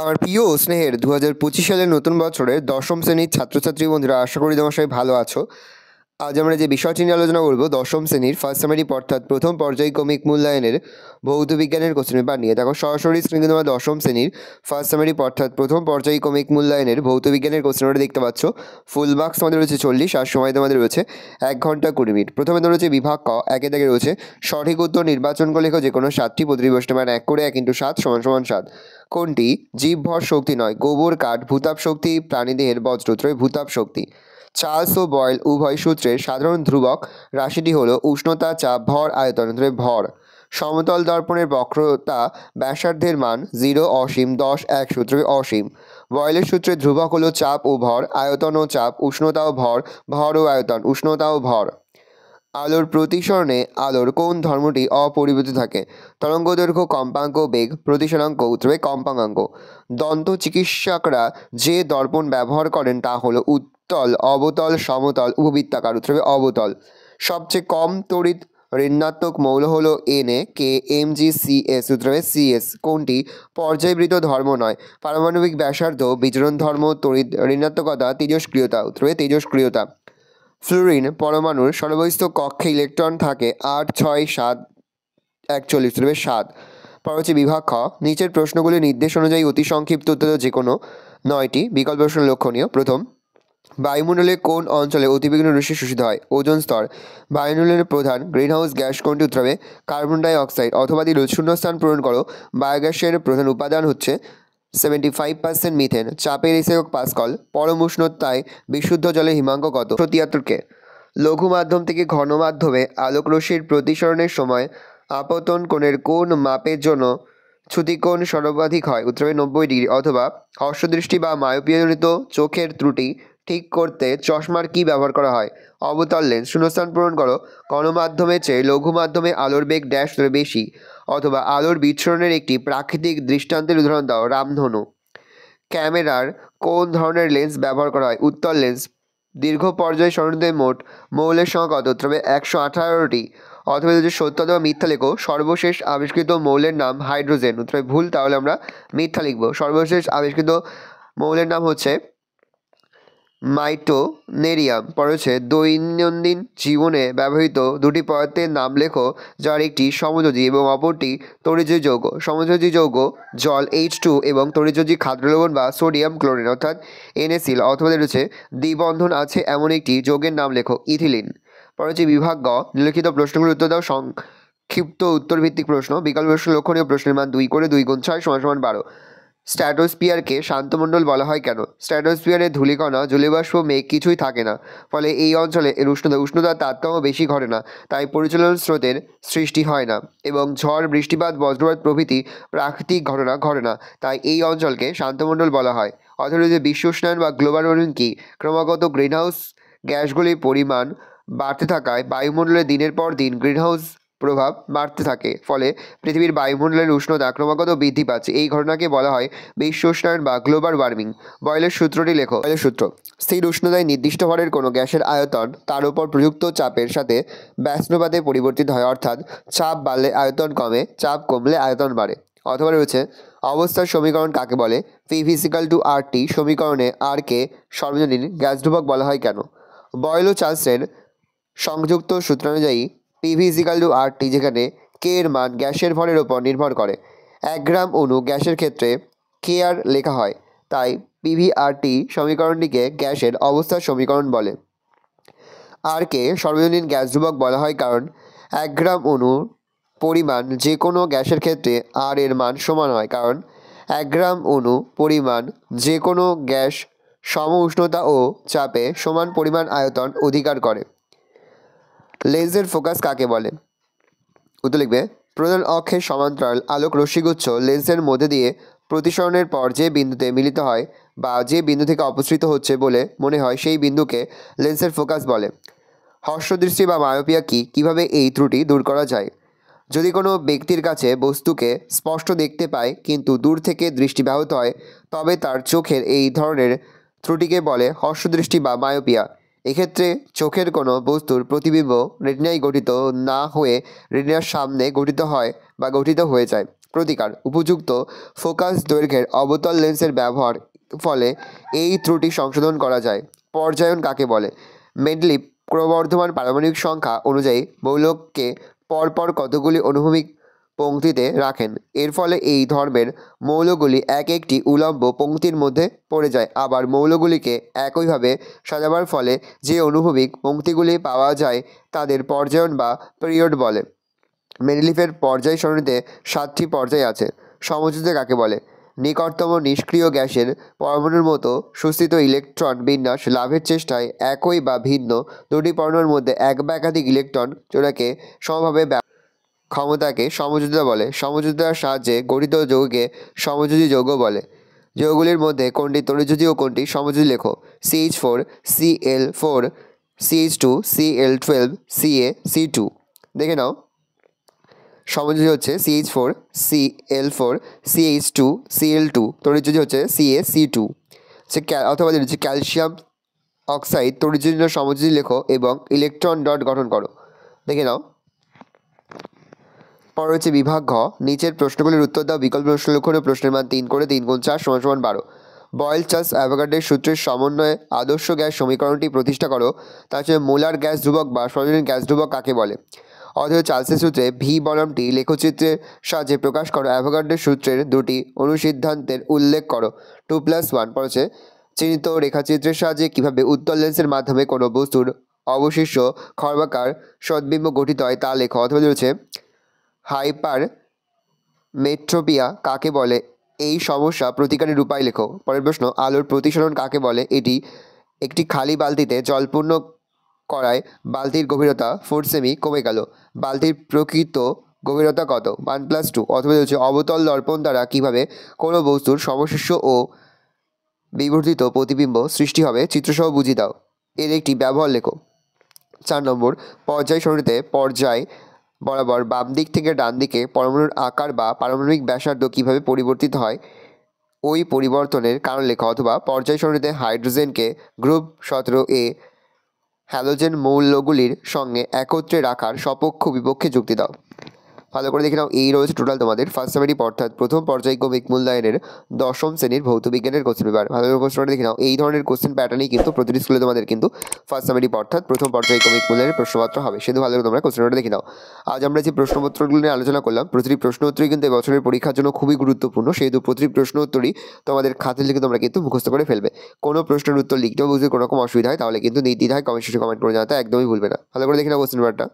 আমার প্রিয় ও স্নেহের 2025 সালের নতুন বছরের দশম শ্রেণীর ছাত্রছাত্রী বন্ধুরা, আশা করি তোমার সবাই ভালো আছো। আজ আমরা যে বিষয়টি নিয়ে আলোচনা করব দশম শ্রেণীর ফার্স্ট সামারি অর্থাৎ প্রথম পর্যায়ক্রমিক মূল্যায়নের ভৌত বিজ্ঞানের কোশ্চেন পেপার নিয়ে। দেখো সরাসরি স্ক্রিনে তোমরা দশম শ্রেণীর ফার্স্ট সামারি অর্থাৎ প্রথম পর্যায়ক্রমিক মূল্যায়নের ভৌত বিজ্ঞানের কোশ্চেন পেপারটা দেখতে পাচ্ছ। ফুল মার্কস তোমাদের রয়েছে 40 আর সময় তোমাদের রয়েছে 1 ঘন্টা 20 মিনিট। প্রথমে তোমাদের রয়েছে বিভাগ ক, একে থেকে রয়েছে সঠিক উত্তর নির্বাচন করে লেখো যে কোনো 7টি, প্রতিটি প্রশ্নের মান 1 করে 1 × 7 = 7। কোনটি জীবভর শক্তি নয়? গোবর, কাঠ। ভূতাপ শক্তি প্রাণীদেহের বজ্র, ভূতাপ শক্তি। চার্লস ও বয়েল উভয় সূত্রের সাধারণ ধ্রুবক রাশিটি হল উষ্ণতা, চাপ, ভর, আয়তন, ভর। সমতল দর্পণের বক্রতা ব্যাসার্ধের মান 0, অসীম, 10, 1 সূত্রে অসীম। বয়েলের সূত্রের ধ্রুবক হল চাপ ও ভর, আয়তন ও চাপ, উষ্ণতা ও ভর, ভর ও আয়তন, উষ্ণতা ও ভর। আলোর প্রতিসরণে আলোর কোন ধর্মটি অপরিবর্তিত থাকে? তরঙ্গদৈর্ঘ্য, কম্পাঙ্ক, বেগ। প্রতিসরাঙ্ক উত্তরে কম্পাঙ্কাঙ্ক। দন্ত চিকিৎসকরা যে দর্পণ ব্যবহার করেন তা হলো উত্তল, অবতল, সমতল, উপবৃত্তাকার, উত্তরে অবতল। সবচেয়ে কম তড়িৎ ঋণাত্মক মৌল হলো Na, K, Mg, Cs, উত্তরে Cs। কোনটি পর্যায়বৃত্ত ধর্ম নয়? পারমাণবিক ব্যাসার্ধ, বিচরণ ধর্ম, তড়িৎ ঋণাত্মকতা, তেজস্ক্রিয়তা, উত্তরে তেজস্ক্রিয়তা। ফ্লুরিন পরমাণুর সর্বস্থ কক্ষে ইলেকট্রন থাকে 8, 6, 7, 41, 7। পর হচ্ছে বিভাগ খ, নিচের প্রশ্নগুলি নির্দেশ অনুযায়ী অতি সংক্ষিপ্ত উত্তর যে কোনো 9টি বিকল্প প্রশ্ন লক্ষণীয়। প্রথম, বায়ুমণ্ডলে কোন অঞ্চলে অতিবেগুনি রশ্মি শোষিত হয়? ওজোন স্তর। বায়ুমণ্ডলের প্রধান গ্রিনহাউস গ্যাস কোনটি? উত্তর হবে কার্বন ডাই অক্সাইড। অথবা দিল শূন্যস্থান পূরণ করো। বায়োগ্যাসের প্রধান উপাদান হচ্ছে 75% মিথেন। চাপের একক পাস্কল। পরম উষ্ণতায় বিশুদ্ধ জলের হিমাঙ্ক কত? 173 K। লঘু মাধ্যম থেকে ঘন মাধ্যমে আলোক রশ্মির প্রতিসরণের সময় আপতন কোণের কোন মাপের জন্য চ্যুতিকোণ সর্বাধিক হয়? উত্তরে 90°। অথবা হর্ষদৃষ্টি বা মায়োপিয়াজনিত চোখের ত্রুটি ঠিক করতে চশমার কি ব্যবহার করা হয়? অবতল লেন্স। শূন্যস্থান পূরণ করো। গণমাধ্যমের চেয়ে লঘু মাধ্যমে আলোর বেগ ড্যাশ বেশি। অথবা আলোর বিচ্ছুরণের একটি প্রাকৃতিক দৃষ্টান্তের উদাহরণ দাও। রামধনু। ক্যামেরার কোন ধরনের লেন্স ব্যবহার করা হয়? উত্তল লেন্স। দীর্ঘ পর্যায় সরণিতে মোট মৌলের সংখ্যা কত? উত্তর হবে 118টি। অথবা যদি সত্য অথবা মিথ্যা লেখো। সর্বশেষ আবিষ্কৃত মৌলের নাম হাইড্রোজেন, উত্তরে ভুল, তাহলে আমরা মিথ্যা লিখব। সর্বশেষ আবিষ্কৃত মৌলের নাম হচ্ছে মাইটোনেরিয়াম। পরে হচ্ছে দৈনন্দিন জীবনে ব্যবহৃত দুটি পদার্থের নাম লেখো যার একটি সমযোজী এবং অপরটি তড়িৎযোজী যৌগ। সমযোজী যৌগ জল H2 এবং তড়িৎযোজী খাদ্য লবণ বা সোডিয়াম ক্লোরিন অর্থাৎ NaCl। অথবা রয়েছে দ্বিবন্ধন আছে এমন একটি যৌগের নাম লেখো ইথিলিন। পরে হচ্ছে বিভাগ গ, নিম্নলিখিত প্রশ্নগুলোর উত্তর দাও। সংক্ষিপ্ত উত্তর ভিত্তিক প্রশ্ন। বিকল্প প্রশ্ন লক্ষণীয় প্রশ্নের মান 2 করে 2 × 6 = 12। স্ট্র্যাটোস্ফিয়ারকে শান্তমণ্ডল বলা হয় কেন? স্ট্র্যাটোস্ফিয়ারে ধূলিকণা, জলীয়বাষ্প, মেঘ কিছুই থাকে না। ফলে এই অঞ্চলে এর উষ্ণতার তারতম্য বেশি ঘটে না, তাই পরিচলন স্রোতের সৃষ্টি হয় না এবং ঝড়, বৃষ্টিপাত, বজ্রপাত প্রভৃতি প্রাকৃতিক ঘটনা ঘটে না, তাই এই অঞ্চলকে শান্তমণ্ডল বলা হয়। অথবা যে বিশ্ব উষ্ণায়ন বা গ্লোবাল ওয়ার্মিং কি? ক্রমাগত গ্রিনহাউস গ্যাসগুলির পরিমাণ বাড়তে থাকায় বায়ুমণ্ডলে দিনের পর দিন গ্রিনহাউস প্রভাব বাড়তে থাকে, ফলে পৃথিবীর বায়ুমণ্ডলের উষ্ণতা ক্রমাগত বৃদ্ধি পাচ্ছে। এই ঘটনাকে বলা হয় বিশ্ব উষ্ণায়ন বা গ্লোবাল ওয়ার্মিং। বয়েলের সূত্রটি লেখো। বয়েলের সূত্র: স্থির উষ্ণতায় নির্দিষ্ট ভরের কোনো গ্যাসের আয়তন তার উপর প্রযুক্ত চাপের সাথে ব্যস্তানুপাতে পরিবর্তিত হয়, অর্থাৎ চাপ বাড়লে আয়তন কমে, চাপ কমলে আয়তন বাড়ে। অথবা রয়েছে অবস্থার সমীকরণ কাকে বলে? PV = RT। সমীকরণে R কে সর্বজনীন গ্যাস ধ্রুবক বলা হয় কেন? বয়েল ও চার্লসের সংযুক্ত সূত্রানুযায়ী PV = RT, যেখানে K এর মান গ্যাসের ভরের ওপর নির্ভর করে। 1 গ্রাম অণু গ্যাসের ক্ষেত্রে KR লেখা হয়, তাই PV/RT সমীকরণটিকে গ্যাসের অবস্থার সমীকরণ বলে। আর কে সর্বজনীন গ্যাস ধ্রুবক বলা হয় কারণ 1 গ্রাম অণুর পরিমাণ যে কোনো গ্যাসের ক্ষেত্রে আর এর মান সমান হয়, কারণ 1 গ্রাম অণু পরিমাণ যে কোনো গ্যাস সম উষ্ণতা ও চাপে সমান পরিমাণ আয়তন অধিকার করে। লেন্সের ফোকাস কাকে বলে? উত্তর লিখবে প্রধান অক্ষের সমান্তরাল আলোক রশ্মিগুচ্ছ লেন্সের মধ্যে দিয়ে প্রতিসরণের পর যে বিন্দুতে মিলিত হয় বা যে বিন্দু থেকে অপসৃত হচ্ছে বলে মনে হয় সেই বিন্দুকে লেন্সের ফোকাস বলে। হর্ষদৃষ্টি বা মায়োপিয়া কি? কিভাবে এই ত্রুটি দূর করা যায়? যদি কোনো ব্যক্তির কাছে বস্তুকে স্পষ্ট দেখতে পায় কিন্তু দূর থেকে দৃষ্টি ব্যাহত হয়, তবে তার চোখের এই ধরনের ত্রুটিকে বলে হর্ষদৃষ্টি বা মায়োপিয়া। এক্ষেত্রে চোখের কোনো বস্তুর প্রতিবিম্ব রেটিনায় গঠিত না হয়ে রেটিনার সামনে গঠিত হয় বা গঠিত হয়ে যায়। প্রতিকার উপযুক্ত ফোকাস দৈর্ঘ্যের অবতল লেন্সের ব্যবহার ফলে এই ত্রুটি সংশোধন করা যায়। পর্যায়ন কাকে বলে? মেন্ডেলিভ ক্রমবর্ধমান পারমাণবিক সংখ্যা অনুযায়ী মৌলকে পরপর কতগুলি অনুভূমিক পংক্তিতে রাখেন। এর ফলে এই ধর্মের মৌলগুলি এক একটি উলম্ব পংক্তির মধ্যে পড়ে যায়। আবার মৌলগুলিকে একইভাবে সাজাবার ফলে যে অনুভূমিক পংক্তিগুলি পাওয়া যায় তাদের পর্যায়ন বা পিরিয়ড বলে। মেন্ডেলিভের পর্যায় সারণীতে 7টি পর্যায় আছে। সমযোজিতা কাকে বলে? নিকটতম নিষ্ক্রিয় গ্যাসের পরমাণুর মতো সুস্থিত ইলেকট্রন বিন্যাস লাভের চেষ্টায় একই বা ভিন্ন দুটি পরমাণুর মধ্যে এক বা একাধিক ইলেকট্রন জোড়াকে সমভাবে ক্ষমতাকে সমযোজিতা বলে। সমযোজিতার সাহায্যে গঠিত যৌগকে সমযোজী যৌগ বলে। যৌগগুলির মধ্যে কোনটি তড়িৎযোজী ও কোনটি সমযোজী লেখো। CH4 Cl4 CH2 Cl12 Ca C2। দেখে নাও, সমযোজী হচ্ছে CH4 Cl4 CH2 Cl2, তড়িৎযোজী হচ্ছে CaC2। অথবা হচ্ছে ক্যালসিয়াম অক্সাইড তড়িৎযোজী সমযোজী লেখো এবং ইলেকট্রন ডট গঠন করো। দেখে নাও। পর হচ্ছে বিভাগ ঘ, নিচের প্রশ্নগুলির উত্তর দাও। বিকল্প প্রশ্ন লক্ষণ প্রশ্নের মান 3 করে 3 × 4 = 12। বয়েল-চার্লস-অ্যাভোগাড্রোর সূত্রের সমন্বয়ে আদর্শ গ্যাস সমীকরণটি প্রতিষ্ঠা করো। তার হচ্ছে মোলার গ্যাস ধ্রুবক বা সর্বজনীন গ্যাস ধ্রুবক কাকে বলে? অথবা চার্লসের সূত্রে ভি বনামটি লেখচিত্রের সাহায্যে প্রকাশ করো। অ্যাভোগাড্রোর সূত্রের দুটি অনুসিদ্ধান্তের উল্লেখ করো। 2+1 পর হচ্ছে চিহ্নিত রেখাচিত্রের সাহায্যে কীভাবে উত্তল লেন্সের মাধ্যমে কোনো বস্তুর অবশিষ্ট খর্বাকার সদ্বিম্ব গঠিত হয় তা লেখো। অথবা হচ্ছে হাইপার মেট্রোপিয়া কাকে বলে? এই সমস্যা প্রতিকারের উপায় লেখো। পরের প্রশ্ন, আলোর প্রতিসরণ কাকে বলে? এটি একটি খালি বালতিতে জল পূর্ণ করায় বালতির গভীরতা 4 সেমি কমে গেল। বালতির প্রকৃত গভীরতা কত? 1+2। অথবা হচ্ছে অবতল দর্পণ দ্বারা কীভাবে কোনো বস্তুর সমশিষ্য ও বিবর্ধিত প্রতিবিম্ব সৃষ্টি হবে চিত্রসহ বুঝিয়ে দাও। এর একটি ব্যবহার লেখো। 4 নম্বর, পর্যায় সারণীতে পর্যায় বরাবর বাম দিক থেকে ডান দিকে পরমাণুর আকার বা পারমাণবিক ব্যাসার্ধ কীভাবে পরিবর্তিত হয় ওই পরিবর্তনের কারণ লেখা। অথবা পর্যায় সারণীতে হাইড্রোজেনকে গ্রুপ 17A হ্যালোজেন মৌলগুলির সঙ্গে একত্রে রাখার সপক্ষ বিপক্ষে যুক্তি দাও। ভালো করে দেখে নাও। এই রয়েছে টোটাল তোমাদের ফার্স্ট সেমিস্টার অর্থাৎ প্রথম পর্যায়ক্রমিক মূল্যায়নের 10ম শ্রেণীর ভৌতবিজ্ঞানের কোশ্চেন পেপার। ভালো করে প্রশ্নটা দেখে নাও। এই ধরনের কোশ্চেন প্যাটার্নই কিন্তু প্রতিটি স্কুলে তোমাদের কিন্তু ফার্স্ট সেমিস্টার অর্থাৎ প্রথম পর্যায়ক্রমিক মূল্যায়নের প্রশ্নপত্র হবে। শুধু ভালো করে তোমরা কোশ্চেনটা দেখে নাও। আজ আমরা যে প্রশ্নপত্রগুলো নিয়ে আলোচনা করলাম, প্রতিটি প্রশ্ন উত্তরই কিন্তু এবছরের পরীক্ষার জন্য খুবই গুরুত্বপূর্ণ। সেহেতু প্রতিটি প্রশ্ন উত্তরই তোমাদের খাতে লিখে তোমরা কিন্তু মুখস্থ করে ফেলবে। কোনো প্রশ্নের উত্তর লিখতেও বুঝতে কোনো রকম অসুবিধা হয় তাহলে কিন্তু নির্দ্বিধায় কমেন্ট সেকশনে কমেন্ট করে জানাতে একদমই ভুলবে না। ভালো করে দেখে নাও কোশ্চেন পেপারটা।